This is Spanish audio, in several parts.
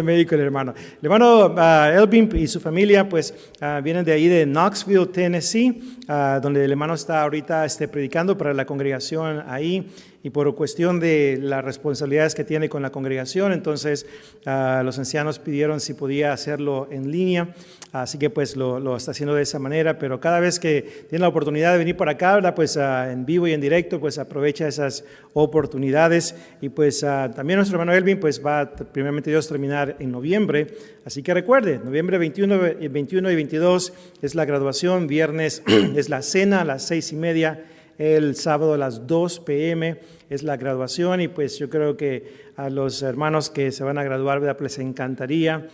Médico el hermano. El hermano Elvin y su familia pues vienen de ahí de Knoxville, Tennessee, donde el hermano está ahorita predicando para la congregación ahí, y por cuestión de las responsabilidades que tiene con la congregación, entonces los ancianos pidieron si podía hacerlo en línea, así que pues lo está haciendo de esa manera, pero cada vez que tiene la oportunidad de venir para acá, ¿verdad? Pues en vivo y en directo, pues aprovecha esas oportunidades, y pues también nuestro hermano Elvin pues va primeramente Dios terminar en noviembre, así que recuerde, noviembre 21 y 22 es la graduación, viernes es la cena a las 6:30, el sábado a las 2 p.m. es la graduación, y pues yo creo que a los hermanos que se van a graduar, ¿verdad? Pues les encantaría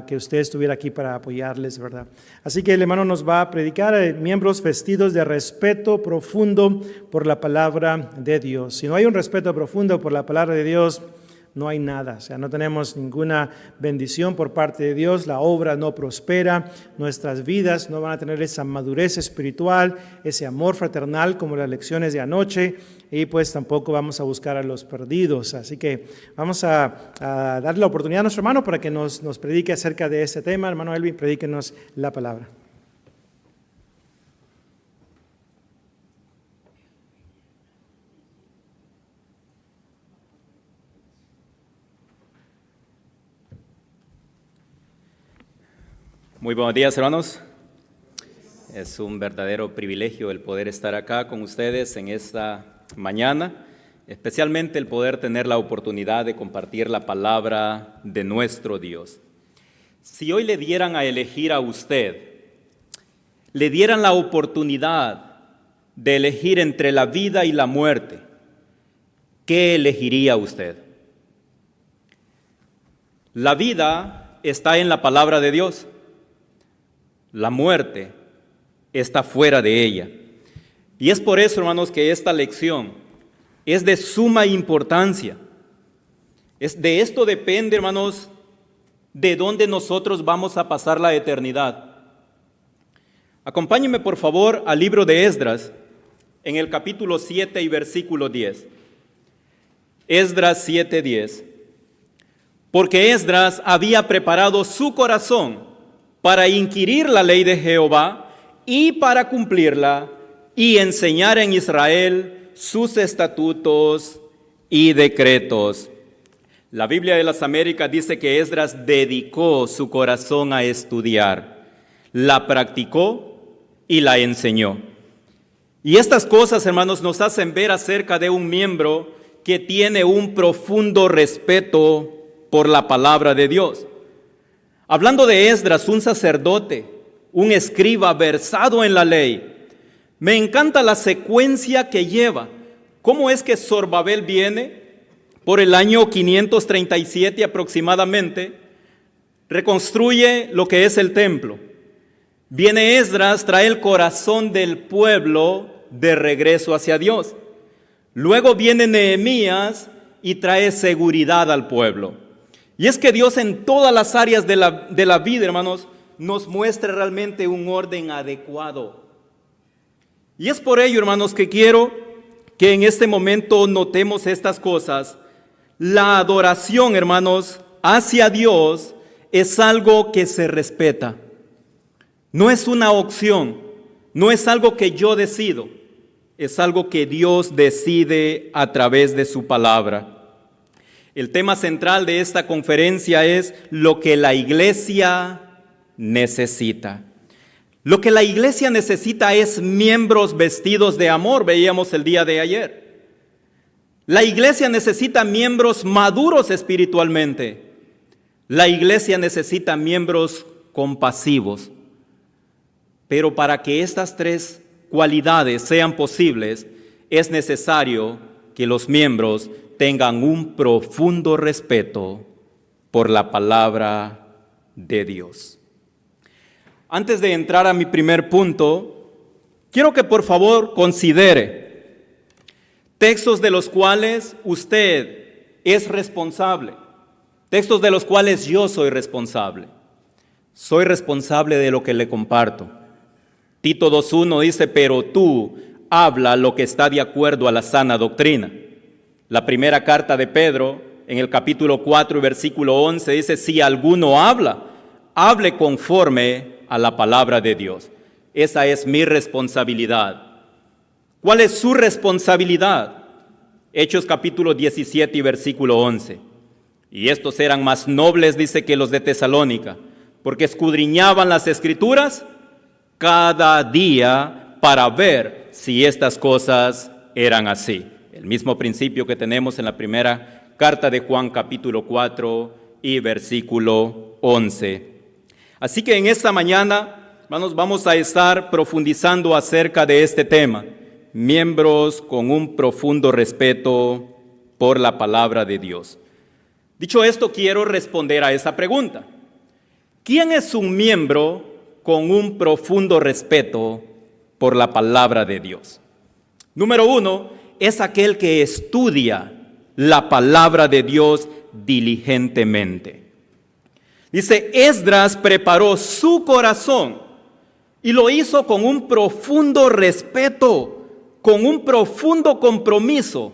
que usted estuviera aquí para apoyarles, ¿verdad? Así que el hermano nos va a predicar, miembros vestidos de respeto profundo por la palabra de Dios. Si no hay un respeto profundo por la palabra de Dios, no hay nada, o sea, no tenemos ninguna bendición por parte de Dios, la obra no prospera, nuestras vidas no van a tener esa madurez espiritual, ese amor fraternal como las lecciones de anoche, y pues tampoco vamos a buscar a los perdidos. Así que vamos a darle la oportunidad a nuestro hermano para que nos predique acerca de este tema. Hermano Elvin, predíquenos la palabra. Muy buenos días, hermanos. Es un verdadero privilegio el poder estar acá con ustedes en esta mañana, especialmente el poder tener la oportunidad de compartir la palabra de nuestro Dios. Si hoy le dieran a elegir a usted, le dieran la oportunidad de elegir entre la vida y la muerte, ¿qué elegiría usted? La vida está en la palabra de Dios. La muerte está fuera de ella. Y es por eso, hermanos, que esta lección es de suma importancia. De esto depende, hermanos, de dónde nosotros vamos a pasar la eternidad. Acompáñenme, por favor, al libro de Esdras, en el capítulo 7 y versículo 10. Esdras 7:10. Porque Esdras había preparado su corazón para inquirir la ley de Jehová y para cumplirla y enseñar en Israel sus estatutos y decretos. La Biblia de las Américas dice que Esdras dedicó su corazón a estudiar, la practicó y la enseñó. Y estas cosas, hermanos, nos hacen ver acerca de un miembro que tiene un profundo respeto por la palabra de Dios. Hablando de Esdras, un sacerdote, un escriba versado en la ley, me encanta la secuencia que lleva. ¿Cómo es que Zorobabel viene por el año 537 aproximadamente? Reconstruye lo que es el templo. Viene Esdras, trae el corazón del pueblo de regreso hacia Dios. Luego viene Nehemías y trae seguridad al pueblo. Y es que Dios en todas las áreas de la vida, hermanos, nos muestra realmente un orden adecuado. Y es por ello, hermanos, que quiero que en este momento notemos estas cosas. La adoración, hermanos, hacia Dios es algo que se respeta. No es una opción, no es algo que yo decido, es algo que Dios decide a través de su palabra. El tema central de esta conferencia es lo que la iglesia necesita. Lo que la iglesia necesita es miembros vestidos de amor, veíamos el día de ayer. La iglesia necesita miembros maduros espiritualmente. La iglesia necesita miembros compasivos. Pero para que estas tres cualidades sean posibles, es necesario que los miembros tengan un profundo respeto por la palabra de Dios. Antes de entrar a mi primer punto, quiero que por favor considere textos de los cuales usted es responsable, textos de los cuales yo soy responsable. Soy responsable de lo que le comparto. Tito 2:1 dice, pero tú habla lo que está de acuerdo a la sana doctrina. La primera carta de Pedro en el capítulo 4 y versículo 11, dice, si alguno habla, hable conforme a la palabra de Dios. Esa es mi responsabilidad. ¿Cuál es su responsabilidad? Hechos capítulo 17 y versículo 11. Y estos eran más nobles, dice, que los de Tesalónica, porque escudriñaban las Escrituras cada día para ver si estas cosas eran así. El mismo principio que tenemos en la primera carta de Juan capítulo 4 y versículo 11. Así que en esta mañana, hermanos, vamos a estar profundizando acerca de este tema. Miembros con un profundo respeto por la palabra de Dios. Dicho esto, quiero responder a esa pregunta. ¿Quién es un miembro con un profundo respeto por la palabra de Dios? Número uno, es aquel que estudia la palabra de Dios diligentemente. Dice, Esdras preparó su corazón y lo hizo con un profundo respeto, con un profundo compromiso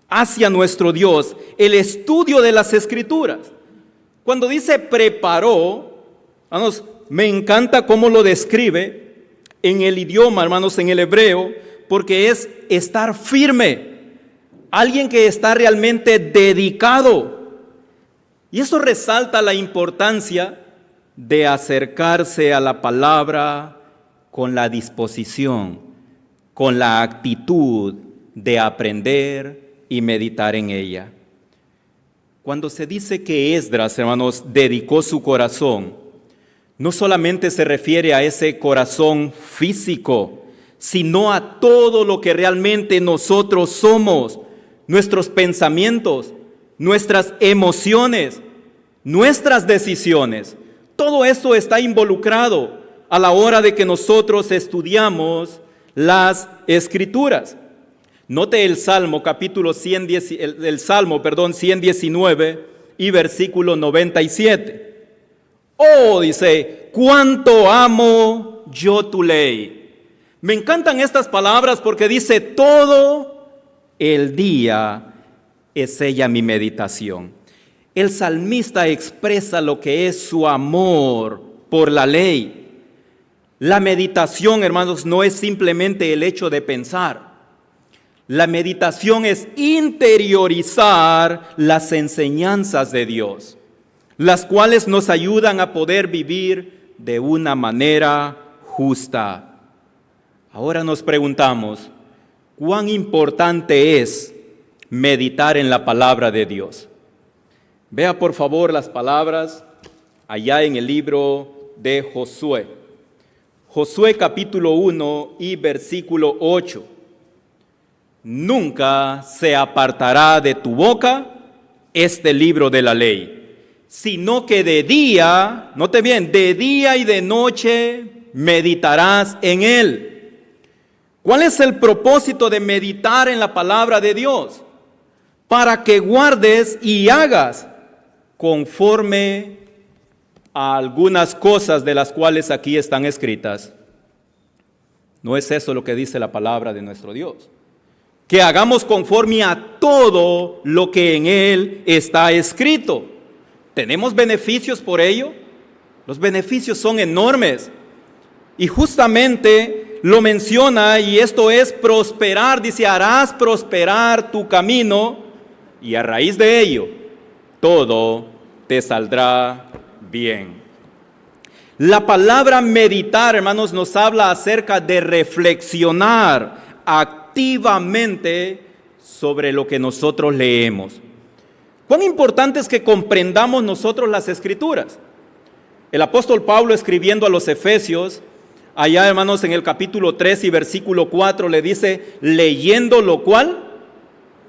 hacia nuestro Dios, el estudio de las Escrituras. Cuando dice preparó, hermanos, me encanta cómo lo describe en el idioma, hermanos, en el hebreo, porque es estar firme, alguien que está realmente dedicado. Y eso resalta la importancia de acercarse a la palabra con la disposición, con la actitud de aprender y meditar en ella. Cuando se dice que Esdras, hermanos, dedicó su corazón, no solamente se refiere a ese corazón físico, sino a todo lo que realmente nosotros somos, nuestros pensamientos, nuestras emociones, nuestras decisiones. Todo esto está involucrado a la hora de que nosotros estudiamos las Escrituras. Note el Salmo, capítulo 119 y versículo 97. Oh, dice, cuánto amo yo tu ley. Me encantan estas palabras porque dice, todo el día es ella mi meditación. El salmista expresa lo que es su amor por la ley. La meditación, hermanos, no es simplemente el hecho de pensar. La meditación es interiorizar las enseñanzas de Dios, las cuales nos ayudan a poder vivir de una manera justa. Ahora nos preguntamos, ¿cuán importante es meditar en la palabra de Dios? Vea por favor las palabras allá en el libro de Josué. Josué capítulo 1 y versículo 8. Nunca se apartará de tu boca este libro de la ley, sino que de día, note bien, de día y de noche meditarás en él. ¿Cuál es el propósito de meditar en la palabra de Dios? Para que guardes y hagas conforme a algunas cosas de las cuales aquí están escritas. ¿No es eso lo que dice la palabra de nuestro Dios? Que hagamos conforme a todo lo que en Él está escrito. ¿Tenemos beneficios por ello? Los beneficios son enormes. Y justamente lo menciona, y esto es prosperar. Dice, harás prosperar tu camino, y a raíz de ello, todo te saldrá bien. La palabra meditar, hermanos, nos habla acerca de reflexionar activamente sobre lo que nosotros leemos. ¿Cuán importante es que comprendamos nosotros las Escrituras? El apóstol Pablo, escribiendo a los Efesios, allá, hermanos, en el capítulo 3 y versículo 4, le dice, leyendo lo cual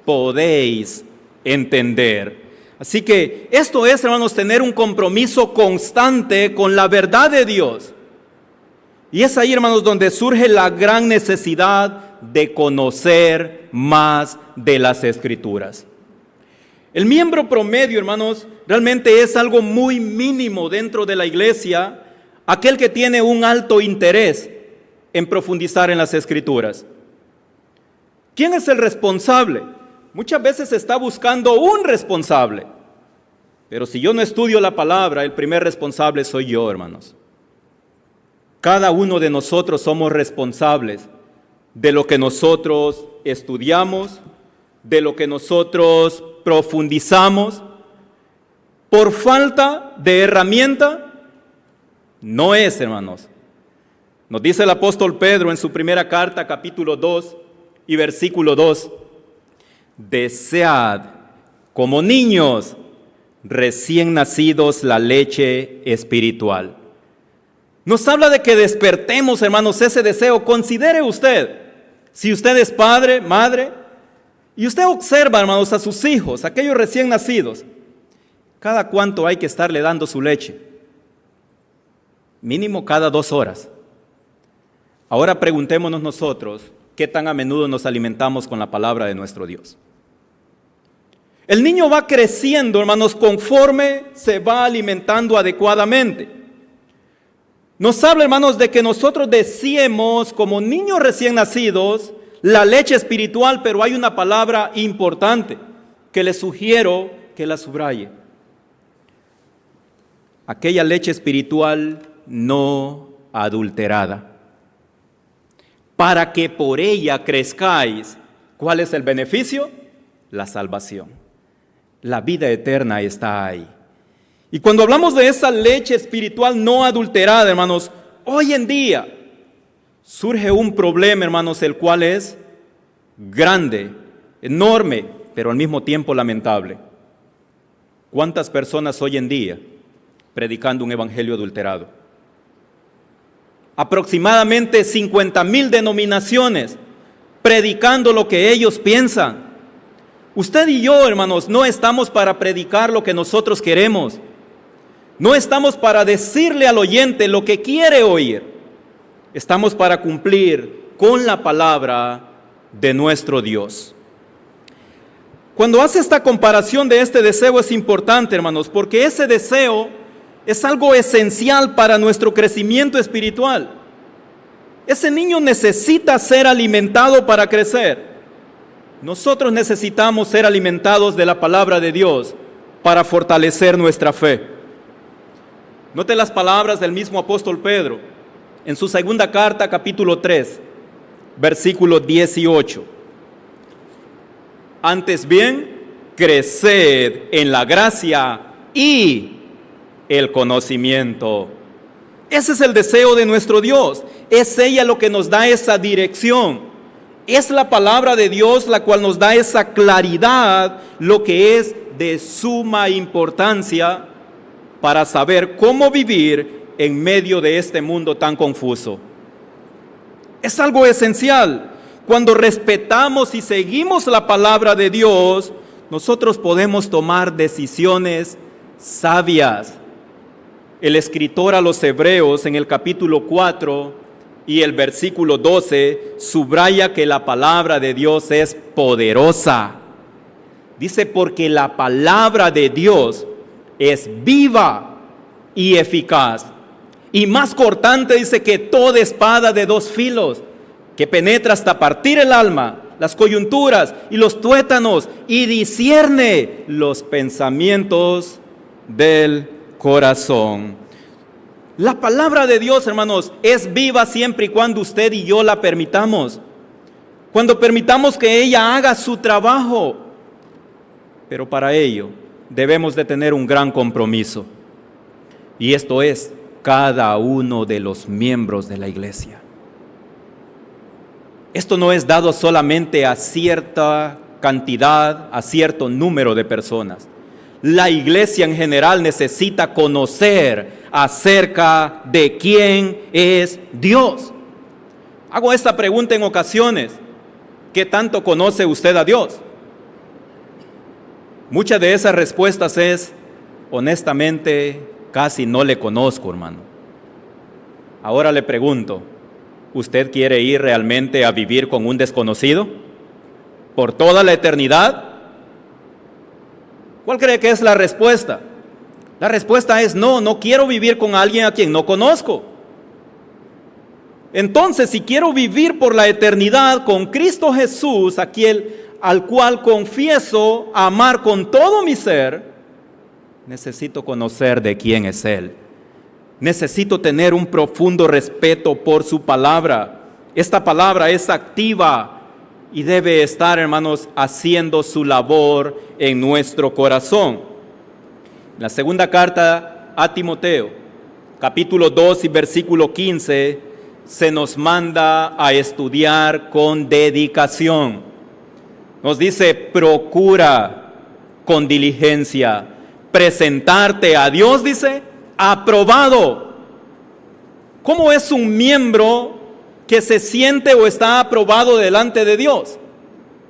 podéis entender. Así que esto es, hermanos, tener un compromiso constante con la verdad de Dios. Y es ahí, hermanos, donde surge la gran necesidad de conocer más de las Escrituras. El miembro promedio, hermanos, realmente es algo muy mínimo dentro de la iglesia, aquel que tiene un alto interés en profundizar en las Escrituras. ¿Quién es el responsable? muchas veces se está buscando un responsable. Pero si yo no estudio la palabra, el primer responsable soy yo, hermanos. Cada uno de nosotros somos responsables de lo que nosotros estudiamos, de lo que nosotros profundizamos. Por falta de herramienta, no es, hermanos. Nos dice el apóstol Pedro en su primera carta, capítulo 2 y versículo 2, desead como niños recién nacidos la leche espiritual. Nos habla de que despertemos, hermanos, ese deseo. Considere usted, si usted es padre, madre, y usted observa, hermanos, a sus hijos, aquellos recién nacidos, ¿cada cuánto hay que estarle dando su leche? Mínimo cada 2 horas. Ahora preguntémonos nosotros, ¿qué tan a menudo nos alimentamos con la palabra de nuestro Dios? El niño va creciendo, hermanos, conforme se va alimentando adecuadamente. Nos habla, hermanos, de que nosotros deseemos como niños recién nacidos la leche espiritual, pero hay una palabra importante que les sugiero que la subraye. Aquella leche espiritual no adulterada, para que por ella crezcáis. ¿Cuál es el beneficio? La salvación. La vida eterna está ahí. Y cuando hablamos de esa leche espiritual no adulterada, hermanos, hoy en día surge un problema, hermanos, el cual es grande, enorme, pero al mismo tiempo lamentable. ¿Cuántas personas hoy en día predicando un evangelio adulterado? Aproximadamente 50,000 denominaciones predicando lo que ellos piensan. Usted y yo, hermanos, no estamos para predicar lo que nosotros queremos. No estamos para decirle al oyente lo que quiere oír. Estamos para cumplir con la palabra de nuestro Dios. Cuando hace esta comparación de este deseo es importante, hermanos, porque ese deseo es algo esencial para nuestro crecimiento espiritual. Ese niño necesita ser alimentado para crecer. Nosotros necesitamos ser alimentados de la palabra de Dios para fortalecer nuestra fe. Note las palabras del mismo apóstol Pedro en su segunda carta, capítulo 3, versículo 18. Antes bien, creced en la gracia y el conocimiento. Ese es el deseo de nuestro Dios. Es ella lo que nos da esa dirección. Es la palabra de Dios la cual nos da esa claridad, lo que es de suma importancia para saber cómo vivir en medio de este mundo tan confuso. Es algo esencial. Cuando respetamos y seguimos la palabra de Dios, nosotros podemos tomar decisiones sabias. El escritor a los Hebreos en el capítulo 4 y el versículo 12 subraya que la palabra de Dios es poderosa. Dice, porque la palabra de Dios es viva y eficaz, y más cortante, dice, que toda espada de 2 filos, que penetra hasta partir el alma, las coyunturas y los tuétanos, y discierne los pensamientos del corazón. La palabra de Dios, hermanos, es viva siempre y cuando usted y yo la permitamos. Cuando permitamos que ella haga su trabajo. Pero para ello debemos de tener un gran compromiso. Y esto es cada uno de los miembros de la iglesia. Esto no es dado solamente a cierta cantidad, a cierto número de personas. La iglesia en general necesita conocer acerca de quién es Dios. Hago esta pregunta en ocasiones. ¿Qué tanto conoce usted a Dios? Muchas de esas respuestas es, honestamente, casi no le conozco, hermano. Ahora le pregunto, ¿usted quiere ir realmente a vivir con un desconocido por toda la eternidad? ¿Cuál cree que es la respuesta? La respuesta es no quiero vivir con alguien a quien no conozco. Entonces, si quiero vivir por la eternidad con Cristo Jesús, al cual confieso amar con todo mi ser, necesito conocer de quién es Él. Necesito tener un profundo respeto por su palabra. Esta palabra es activa y debe estar, hermanos, haciendo su labor en nuestro corazón. La segunda carta a Timoteo, capítulo 2 y versículo 15, se nos manda a estudiar con dedicación. Nos dice, procura con diligencia presentarte a Dios, dice, aprobado. ¿Cómo es un miembro que se siente o está aprobado delante de Dios?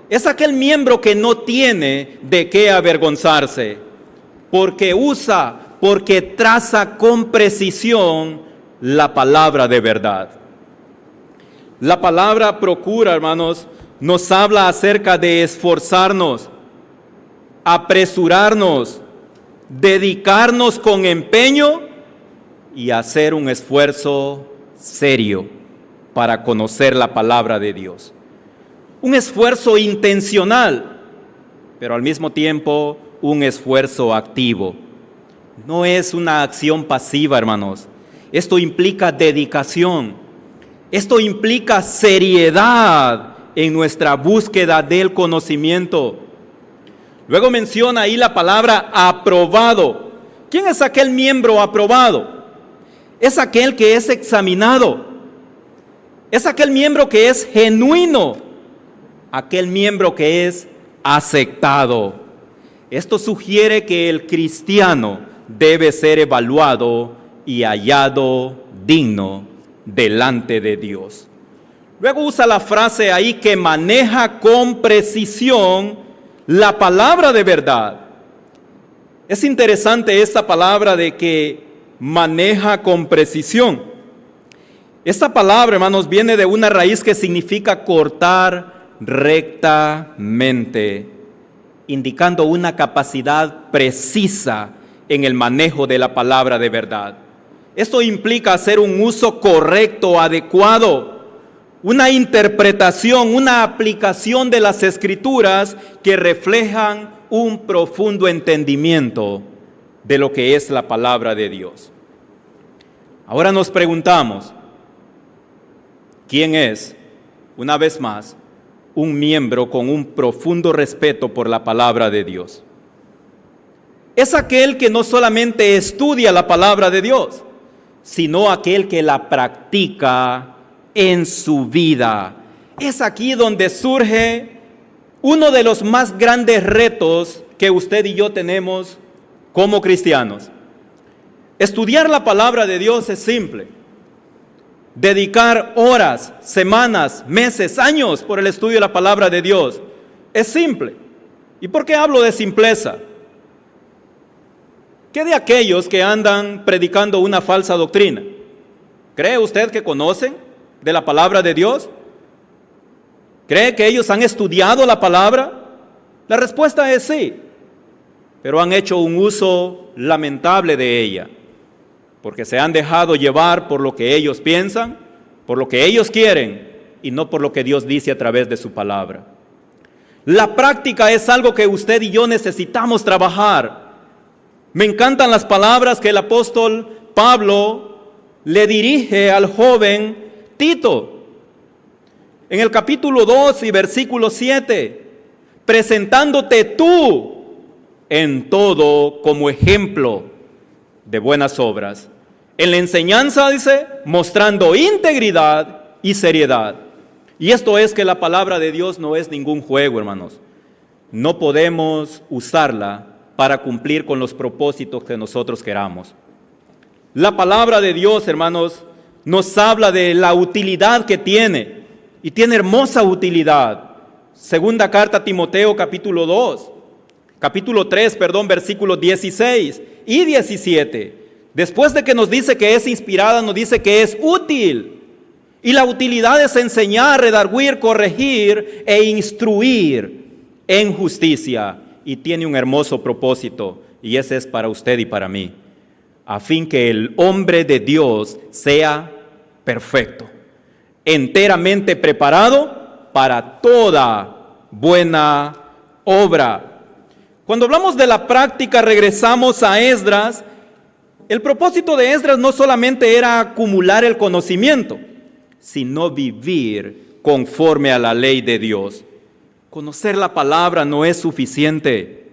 Es aquel miembro que no tiene de qué avergonzarse, porque usa, porque traza con precisión la palabra de verdad. La palabra procura, hermanos, nos habla acerca de esforzarnos, apresurarnos, dedicarnos con empeño y hacer un esfuerzo serio para conocer la palabra de Dios. Un esfuerzo intencional, pero al mismo tiempo un esfuerzo activo. No es una acción pasiva, hermanos. Esto implica dedicación. Esto implica seriedad en nuestra búsqueda del conocimiento. Luego menciona ahí la palabra aprobado. ¿Quién es aquel miembro aprobado? Es aquel que es examinado. Es aquel miembro que es genuino. Aquel miembro que es aceptado. Esto sugiere que el cristiano debe ser evaluado y hallado digno delante de Dios. Luego usa la frase ahí que maneja con precisión la palabra de verdad. Es interesante esta palabra de que maneja con precisión. Esta palabra, hermanos, viene de una raíz que significa cortar rectamente, indicando una capacidad precisa en el manejo de la palabra de verdad. Esto implica hacer un uso correcto, adecuado, una interpretación, una aplicación de las Escrituras que reflejan un profundo entendimiento de lo que es la palabra de Dios. Ahora nos preguntamos, ¿quién es, una vez más, un miembro con un profundo respeto por la palabra de Dios? Es aquel que no solamente estudia la palabra de Dios, sino aquel que la practica en su vida. Es aquí donde surge uno de los más grandes retos que usted y yo tenemos como cristianos. Estudiar la palabra de Dios es simple. Dedicar horas, semanas, meses, años por el estudio de la palabra de Dios es simple. ¿Y por qué hablo de simpleza? ¿Qué de aquellos que andan predicando una falsa doctrina? ¿Cree usted que conocen de la palabra de Dios? ¿Cree que ellos han estudiado la palabra? La respuesta es sí, pero han hecho un uso lamentable de ella, porque se han dejado llevar por lo que ellos piensan, por lo que ellos quieren, y no por lo que Dios dice a través de su palabra. La práctica es algo que usted y yo necesitamos trabajar. Me encantan las palabras que el apóstol Pablo le dirige al joven Tito. En el capítulo 2 y versículo 7, presentándote tú en todo como ejemplo de buenas obras. En la enseñanza, dice, mostrando integridad y seriedad. Y esto es que la palabra de Dios no es ningún juego, hermanos. No podemos usarla para cumplir con los propósitos que nosotros queramos. La palabra de Dios, hermanos, nos habla de la utilidad que tiene, y tiene hermosa utilidad. Segunda carta a Timoteo, capítulo 3, versículos 16 y 17. Después de que nos dice que es inspirada, nos dice que es útil. Y la utilidad es enseñar, redarguir, corregir e instruir en justicia. Y tiene un hermoso propósito, y ese es para usted y para mí, a fin que el hombre de Dios sea perfecto, enteramente preparado para toda buena obra. Cuando hablamos de la práctica, regresamos a Esdras. El propósito de Esdras no solamente era acumular el conocimiento, sino vivir conforme a la ley de Dios. Conocer la palabra no es suficiente.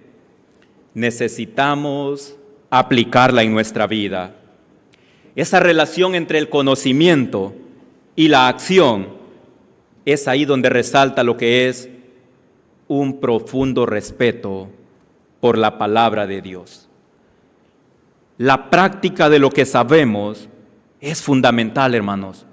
Necesitamos aplicarla en nuestra vida. Esa relación entre el conocimiento y la acción es ahí donde resalta lo que es un profundo respeto por la palabra de Dios. La práctica de lo que sabemos es fundamental, hermanos.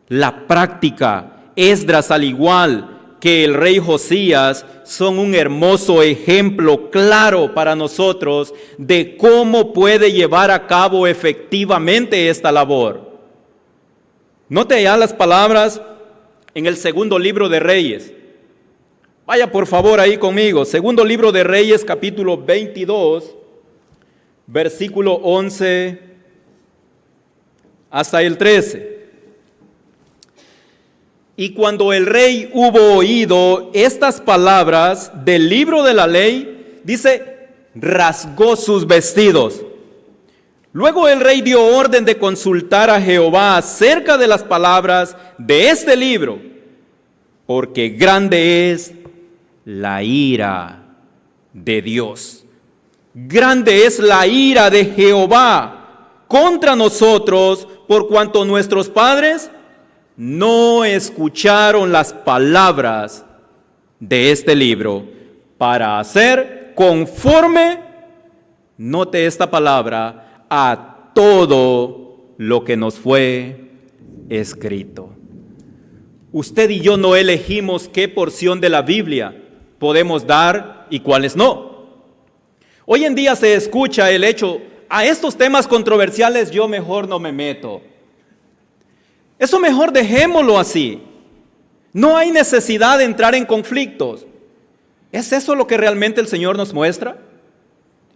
La práctica, Esdras, al igual que el rey Josías, son un hermoso ejemplo claro para nosotros de cómo puede llevar a cabo efectivamente esta labor. Note ya las palabras en el segundo libro de Reyes. Vaya por favor ahí conmigo. Segundo libro de Reyes, capítulo 22, versículo 11 hasta el 13. Y cuando el rey hubo oído estas palabras del libro de la ley, dice, rasgó sus vestidos. Luego el rey dio orden de consultar a Jehová acerca de las palabras de este libro, porque grande es la ira de Dios. Grande es la ira de Jehová contra nosotros, por cuanto nuestros padres no escucharon las palabras de este libro para hacer conforme, note esta palabra, a todo lo que nos fue escrito. Usted y yo no elegimos qué porción de la Biblia podemos dar y cuáles no. Hoy en día se escucha el hecho, a estos temas controversiales yo mejor no me meto. Eso mejor dejémoslo así. No hay necesidad de entrar en conflictos. ¿Es eso lo que realmente el Señor nos muestra?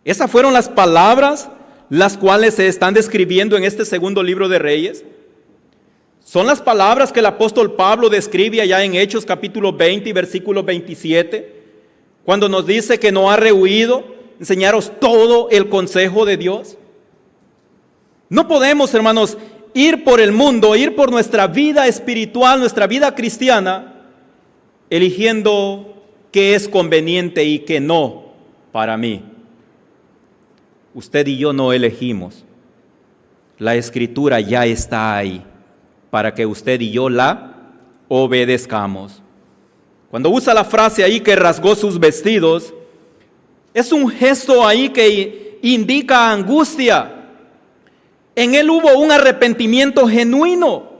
¿Esas fueron las palabras las cuales se están describiendo en este segundo libro de Reyes? ¿Son las palabras que el apóstol Pablo describe allá en Hechos capítulo 20 y versículo 27? Cuando nos dice que no ha rehuido enseñaros todo el consejo de Dios. No podemos, hermanos, ir por el mundo, ir por nuestra vida espiritual, nuestra vida cristiana, eligiendo qué es conveniente y qué no para mí. Usted y yo no elegimos. La Escritura ya está ahí para que usted y yo la obedezcamos. Cuando usa la frase ahí que rasgó sus vestidos, es un gesto ahí que indica angustia. En él hubo un arrepentimiento genuino.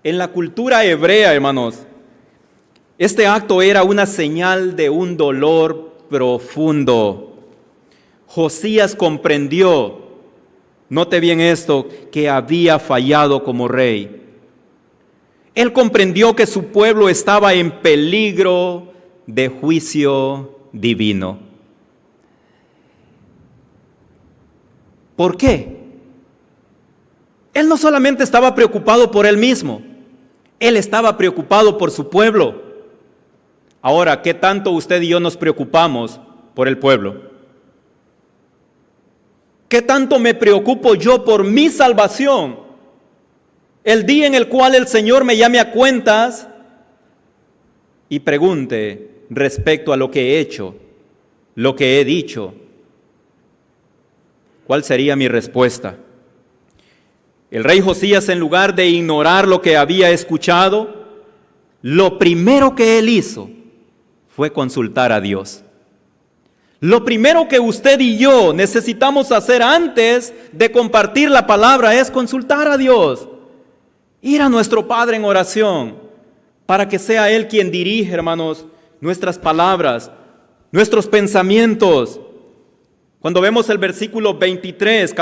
En la cultura hebrea, hermanos, este acto era una señal de un dolor profundo. Josías comprendió, note bien esto, que había fallado como rey. Él comprendió que su pueblo estaba en peligro de juicio divino. ¿Por qué? Él no solamente estaba preocupado por él mismo, él estaba preocupado por su pueblo. Ahora, ¿qué tanto usted y yo nos preocupamos por el pueblo? ¿Qué tanto me preocupo yo por mi salvación? El día en el cual el Señor me llame a cuentas y pregunte respecto a lo que he hecho, lo que he dicho, ¿cuál sería mi respuesta? El rey Josías, en lugar de ignorar lo que había escuchado, lo primero que él hizo fue consultar a Dios. Lo primero que usted y yo necesitamos hacer antes de compartir la palabra es consultar a Dios. Ir a nuestro Padre en oración para que sea Él quien dirige, hermanos, nuestras palabras, nuestros pensamientos. Cuando vemos el versículo 23,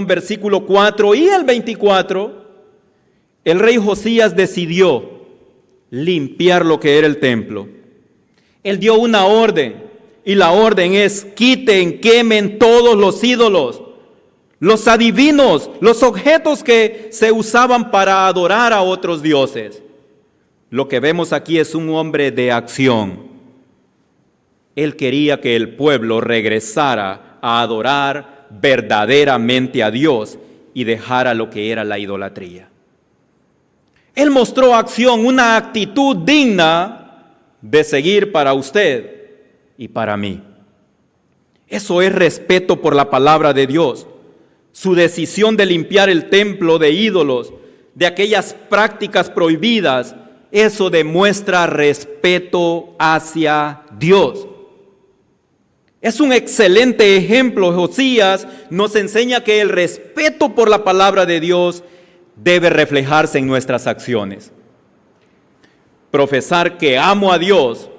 versículo 4 y el 24, el rey Josías decidió limpiar lo que era el templo. Él dio una orden, y la orden es: quiten, quemen todos los ídolos, los adivinos, los objetos que se usaban para adorar a otros dioses. lo que vemos aquí es un hombre de acción. Él quería que el pueblo regresara a adorar verdaderamente a Dios y dejara lo que era la idolatría. Él mostró acción, una actitud digna de seguir para usted y para mí. Eso es respeto por la palabra de Dios. Su decisión de limpiar el templo de ídolos, de aquellas prácticas prohibidas, eso demuestra respeto hacia Dios. Es un excelente ejemplo. Josías nos enseña que el respeto por la palabra de Dios debe reflejarse en nuestras acciones. Profesar que amo a Dios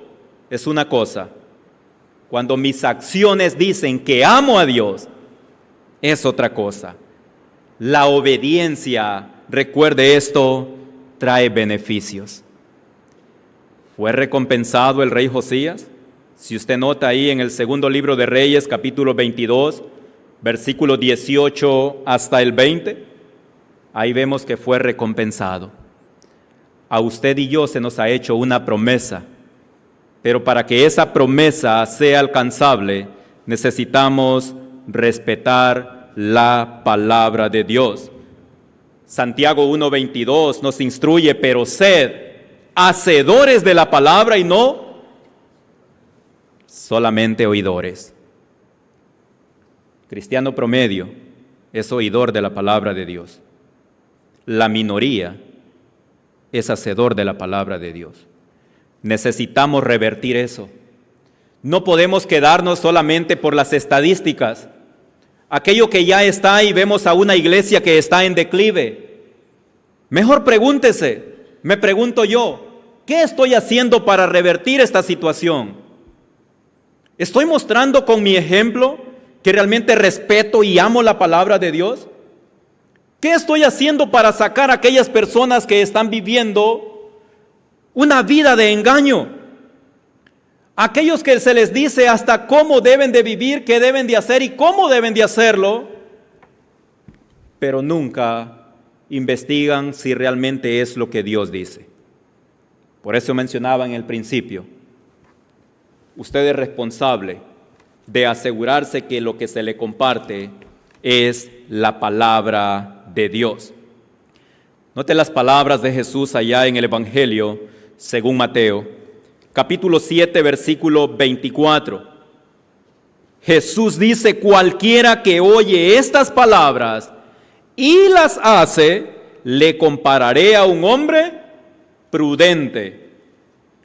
es una cosa. Cuando mis acciones dicen que amo a Dios, es otra cosa. La obediencia, recuerde esto, trae beneficios. ¿Fue recompensado el rey Josías? Si usted nota ahí en el segundo libro de Reyes, capítulo 22, versículo 18 hasta el 20, ahí vemos que fue recompensado. A usted y yo se nos ha hecho una promesa, pero para que esa promesa sea alcanzable, necesitamos respetar la palabra de Dios. Santiago 1:22 nos instruye, pero sed hacedores de la palabra y no solamente oidores. Cristiano promedio es oidor de la palabra de Dios. La minoría es hacedor de la palabra de Dios. Necesitamos revertir eso. No podemos quedarnos solamente por las estadísticas. Aquello que ya está y vemos a una iglesia que está en declive. Mejor pregúntese, me pregunto yo, ¿qué estoy haciendo para revertir esta situación? ¿Estoy mostrando con mi ejemplo que realmente respeto y amo la palabra de Dios? ¿Qué estoy haciendo para sacar a aquellas personas que están viviendo una vida de engaño? Aquellos que se les dice hasta cómo deben de vivir, qué deben de hacer y cómo deben de hacerlo, pero nunca investigan si realmente es lo que Dios dice. Por eso mencionaba en el principio, usted es responsable de asegurarse que lo que se le comparte es la palabra de Dios. Note las palabras de Jesús allá en el Evangelio según Mateo, capítulo 7, versículo 24. Jesús dice, cualquiera que oye estas palabras y las hace, le compararé a un hombre prudente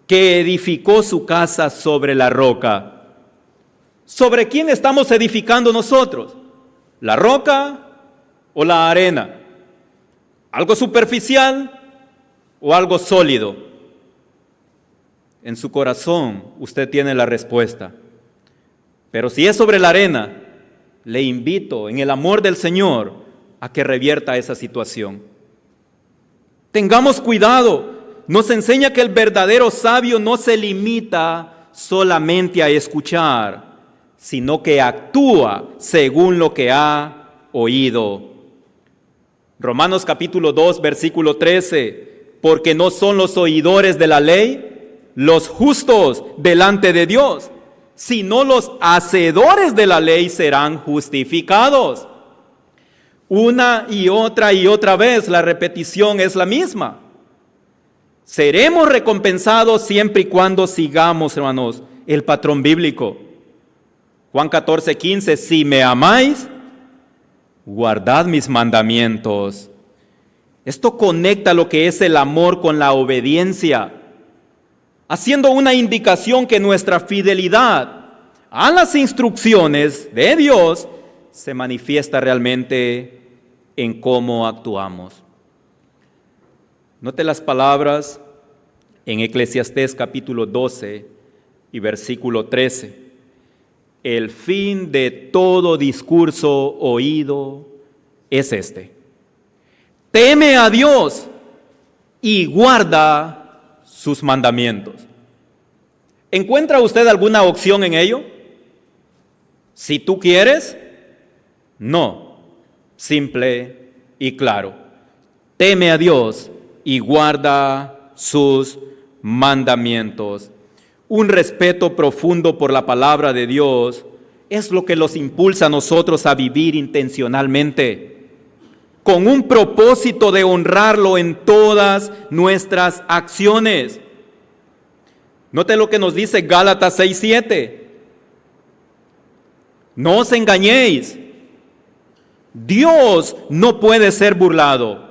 que edificó su casa sobre la roca. ¿Sobre quién estamos edificando nosotros? ¿La roca o la arena? ¿Algo superficial o algo sólido? En su corazón usted tiene la respuesta. Pero si es sobre la arena, le invito en el amor del Señor a que revierta esa situación. Tengamos cuidado. Nos enseña que el verdadero sabio no se limita solamente a escuchar, sino que actúa según lo que ha oído. Romanos capítulo 2, versículo 13, porque no son los oidores de la ley los justos delante de Dios, sino los hacedores de la ley serán justificados. Una y otra vez la repetición es la misma. Seremos recompensados siempre y cuando sigamos, hermanos, el patrón bíblico. Juan 14:15, si me amáis, guardad mis mandamientos. Esto conecta lo que es el amor con la obediencia, haciendo una indicación que nuestra fidelidad a las instrucciones de Dios se manifiesta realmente en cómo actuamos. Note las palabras en Eclesiastés capítulo 12 y versículo 13. El fin de todo discurso oído es este: teme a Dios y guarda sus mandamientos. ¿Encuentra usted alguna opción en ello? Si tú quieres, no, simple y claro. Teme a Dios y guarda sus mandamientos. Un respeto profundo por la palabra de Dios es lo que los impulsa a nosotros a vivir intencionalmente, con un propósito de honrarlo en todas nuestras acciones. Note lo que nos dice Gálatas 6:7. No os engañéis, Dios no puede ser burlado,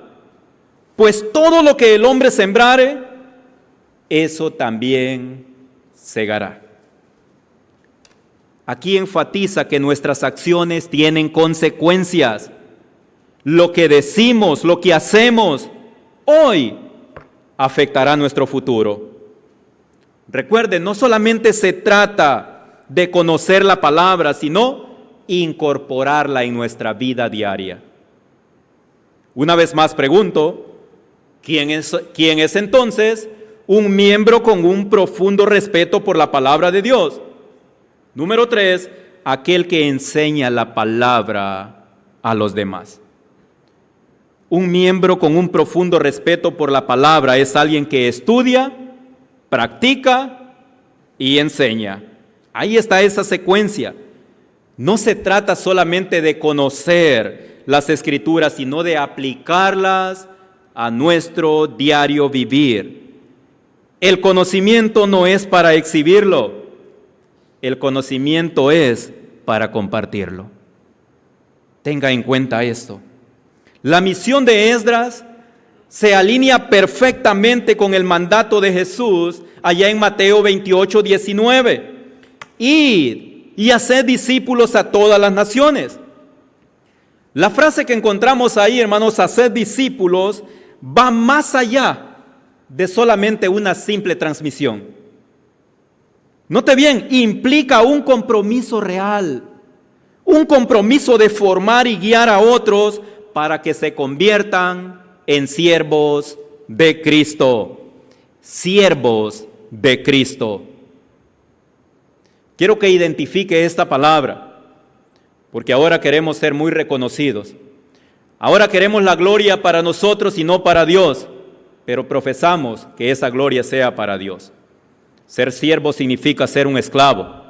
pues todo lo que el hombre sembrare, eso también segará. Aquí enfatiza que nuestras acciones tienen consecuencias. Lo que decimos, lo que hacemos hoy afectará nuestro futuro. Recuerden, no solamente se trata de conocer la palabra, sino incorporarla en nuestra vida diaria. Una vez más pregunto, ¿quién es entonces un miembro con un profundo respeto por la palabra de Dios? Número 3, aquel que enseña la palabra a los demás. Un miembro con un profundo respeto por la palabra es alguien que estudia, practica y enseña. Ahí está esa secuencia. No se trata solamente de conocer las Escrituras, sino de aplicarlas a nuestro diario vivir. El conocimiento no es para exhibirlo, el conocimiento es para compartirlo. Tenga en cuenta esto. La misión de Esdras se alinea perfectamente con el mandato de Jesús allá en Mateo 28:19. Id y haced discípulos a todas las naciones. La frase que encontramos ahí, hermanos, haced discípulos, va más allá de solamente una simple transmisión. Note bien, implica un compromiso real, un compromiso de formar y guiar a otros para que se conviertan en siervos de Cristo. Siervos de Cristo. Quiero que identifique esta palabra, porque ahora queremos ser muy reconocidos. Ahora queremos la gloria para nosotros y no para Dios, pero profesamos que esa gloria sea para Dios. Ser siervo significa ser un esclavo.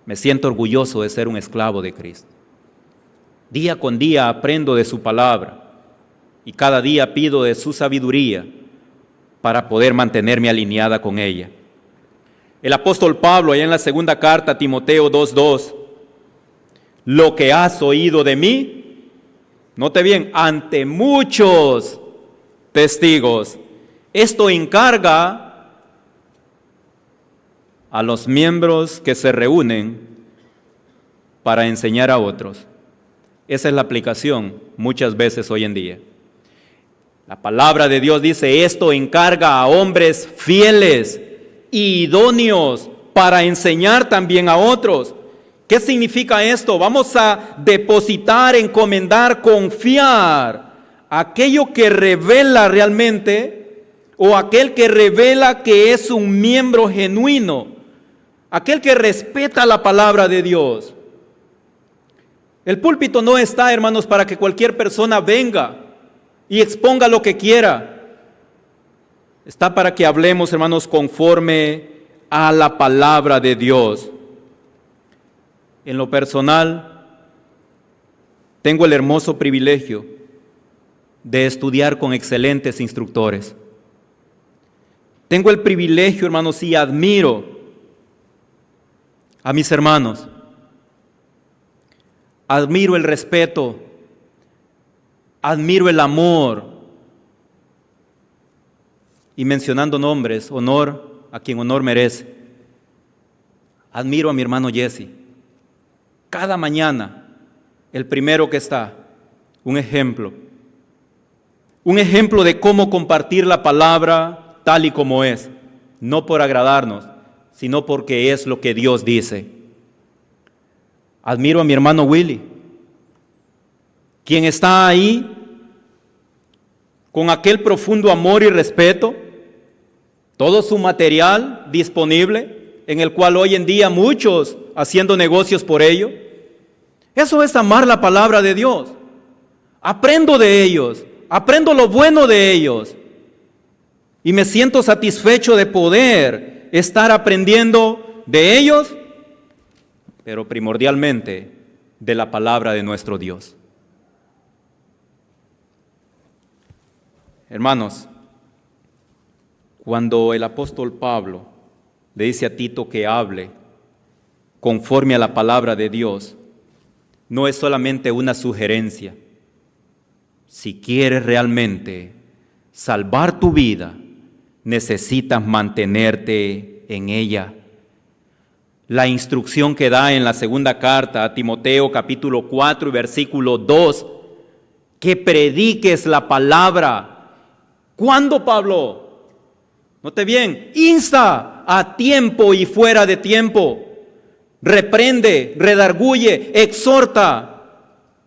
Me siento orgulloso de ser un esclavo de Cristo. Día con día aprendo de su palabra y cada día pido de su sabiduría para poder mantenerme alineada con ella. El apóstol Pablo, allá en la segunda carta a Timoteo 2:2, lo que has oído de mí, note bien, ante muchos testigos, esto encarga a los miembros que se reúnen para enseñar a otros. Esa es la aplicación muchas veces hoy en día. La palabra de Dios dice, esto encarga a hombres fieles y idóneos para enseñar también a otros. ¿Qué significa esto? Vamos a depositar, encomendar, confiar aquello que revela realmente, o aquel que revela que es un miembro genuino, aquel que respeta la palabra de Dios. El púlpito no está, hermanos, para que cualquier persona venga y exponga lo que quiera. Está para que hablemos, hermanos, conforme a la palabra de Dios. En lo personal, tengo el hermoso privilegio de estudiar con excelentes instructores. Tengo el privilegio, hermanos, y admiro a mis hermanos. Admiro el respeto, admiro el amor. Y mencionando nombres, honor a quien honor merece. Admiro a mi hermano Jesse. Cada mañana, el primero que está, un ejemplo de cómo compartir la palabra tal y como es, no por agradarnos, sino porque es lo que Dios dice. Admiro a mi hermano Willy, quien está ahí con aquel profundo amor y respeto, todo su material disponible, en el cual hoy en día muchos haciendo negocios por ello. Eso es amar la palabra de Dios. Aprendo de ellos, aprendo lo bueno de ellos y me siento satisfecho de poder estar aprendiendo de ellos, pero primordialmente de la palabra de nuestro Dios. Hermanos, cuando el apóstol Pablo le dice a Tito que hable conforme a la palabra de Dios, no es solamente una sugerencia. Si quieres realmente salvar tu vida, necesitas mantenerte en ella. La instrucción que da en la segunda carta a Timoteo, capítulo 4 y versículo 2, que prediques la palabra. ¿Cuándo, Pablo? Note bien, insta a tiempo y fuera de tiempo. Reprende, redarguye, exhorta.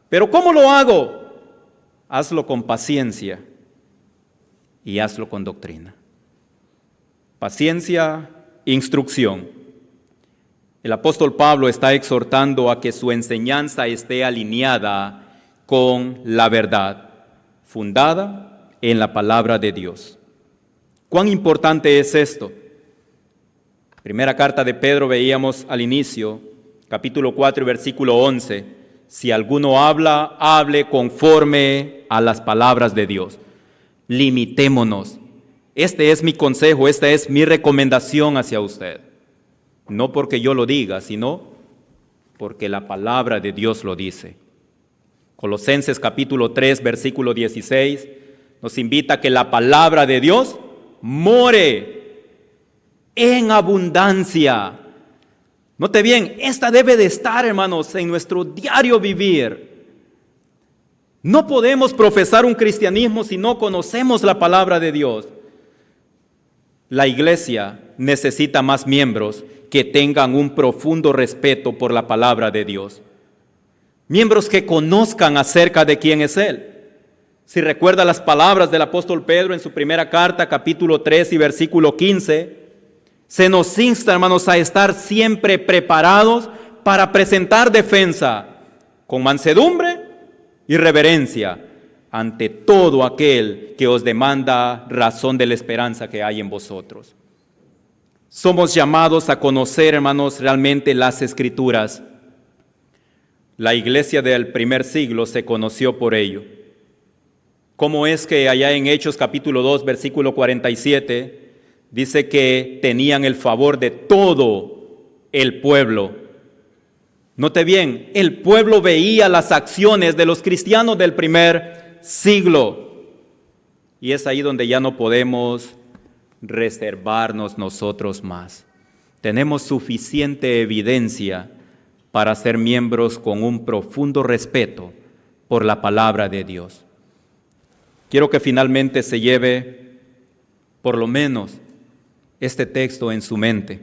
¿Pero cómo lo hago? Hazlo con paciencia y hazlo con doctrina. Paciencia, instrucción. El apóstol Pablo está exhortando a que su enseñanza esté alineada con la verdad, fundada en la palabra de Dios. ¿Cuán importante es esto? Primera carta de Pedro veíamos al inicio, capítulo 4 y versículo 11. Si alguno habla, hable conforme a las palabras de Dios. Limitémonos. Este es mi consejo, esta es mi recomendación hacia usted. No porque yo lo diga, sino porque la palabra de Dios lo dice. Colosenses capítulo 3, versículo 16, nos invita a que la palabra de Dios more en abundancia. Note bien, esta debe de estar, hermanos, en nuestro diario vivir. No podemos profesar un cristianismo si no conocemos la palabra de Dios. La iglesia necesita más miembros que tengan un profundo respeto por la palabra de Dios. Miembros que conozcan acerca de quién es Él. Si recuerda las palabras del apóstol Pedro en su primera carta, capítulo 3 y versículo 15, se nos insta, hermanos, a estar siempre preparados para presentar defensa con mansedumbre y reverencia ante todo aquel que os demanda razón de la esperanza que hay en vosotros. Somos llamados a conocer, hermanos, realmente las Escrituras. La iglesia del primer siglo se conoció por ello. ¿Cómo es que allá en Hechos capítulo 2, versículo 47, dice que tenían el favor de todo el pueblo? Note bien, el pueblo veía las acciones de los cristianos del primer siglo. Y es ahí donde ya no podemos reservarnos nosotros más. Tenemos suficiente evidencia para ser miembros con un profundo respeto por la palabra de Dios. Quiero que finalmente se lleve por lo menos este texto en su mente.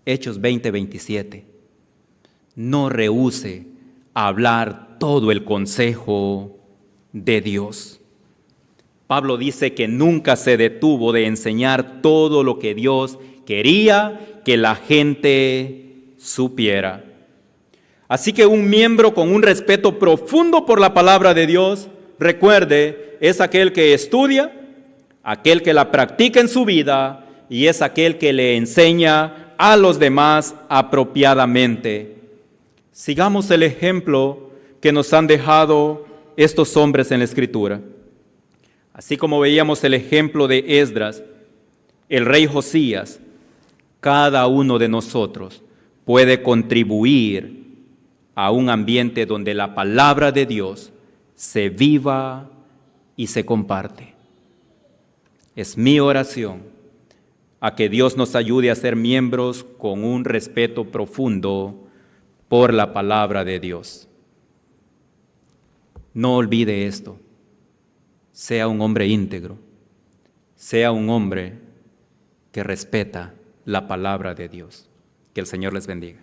Hechos 20:27. No rehúse hablar todo el consejo de Dios. Pablo dice que nunca se detuvo de enseñar todo lo que Dios quería que la gente supiera. Así que un miembro con un respeto profundo por la palabra de Dios, recuerde, es aquel que estudia, aquel que la practica en su vida y es aquel que le enseña a los demás apropiadamente. Sigamos el ejemplo que nos han dejado estos hombres en la Escritura. Así como veíamos el ejemplo de Esdras, el rey Josías, cada uno de nosotros puede contribuir a un ambiente donde la palabra de Dios se viva y se comparte. Es mi oración a que Dios nos ayude a ser miembros con un respeto profundo por la palabra de Dios. No olvide esto. Sea un hombre íntegro, sea un hombre que respeta la palabra de Dios. Que el Señor les bendiga.